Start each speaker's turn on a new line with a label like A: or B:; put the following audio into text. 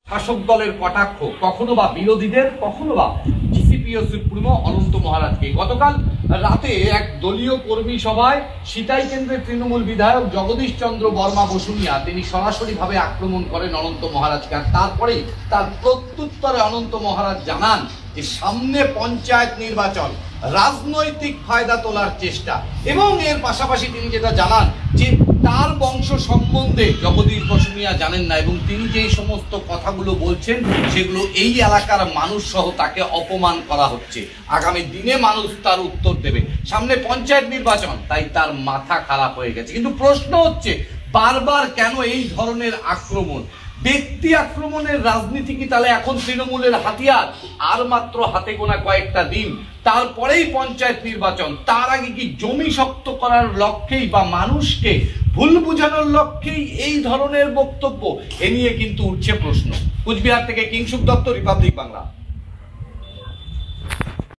A: শাসক দলের কটাক্ষ, কখনো বা বিরোধীদের, কখনো বা ডিসিপিও সুপ্রিমো অনন্ত মহারাজকে। গতকাল রাতে এক দলীয় কর্মী সভায় সিতাই কেন্দ্রের তৃণমূল বিধায়ক জগদীশ চন্দ্র বর্মা বসুনিয়া তিনি সরাসরিভাবে আক্রমণ করেন অনন্ত মহারাজকে। আর তারপরেই তার প্রত্যুত্তরে অনন্ত মহারাজ জানান যে সামনে পঞ্চায়েত নির্বাচন, রাজনৈতিক ফায়দা তোলার চেষ্টা, এবং এর পাশাপাশি তিনি যেটা জানান যে তার বংশ সম্বন্ধে জগদীশ বসুনিয়া জানেন না, এবং তিনি যে সমস্ত কথাগুলো বলছেন সেগুলো এই এলাকার মানুষ সহ তাকে অপমান করা হচ্ছে। আগামী দিনে মানুষ তার উত্তর দেবে। সামনে পঞ্চায়েত নির্বাচন, তাই তার মাথা খারাপ হয়ে গেছে। কিন্তু প্রশ্ন হচ্ছে বারবার কেন এই ধরনের আক্রমণ? ব্যক্তি আক্রমণের রাজনীতি কি তাহলে এখন তৃণমূলের হাতিয়ার? আর মাত্র হাতে গোনা কয়েকটা দিন, তারপরেই পঞ্চায়েত নির্বাচন। তার আগে কি জমি শক্ত করার লক্ষ্যেই বা মানুষকে ভুল বোঝানোর লক্ষ্যেই এই ধরনের বক্তব্য? এ নিয়ে কিন্তু উঠছে প্রশ্ন। কুচবিহার থেকে কিংশুক দত্ত, রিপাবলিক বাংলা।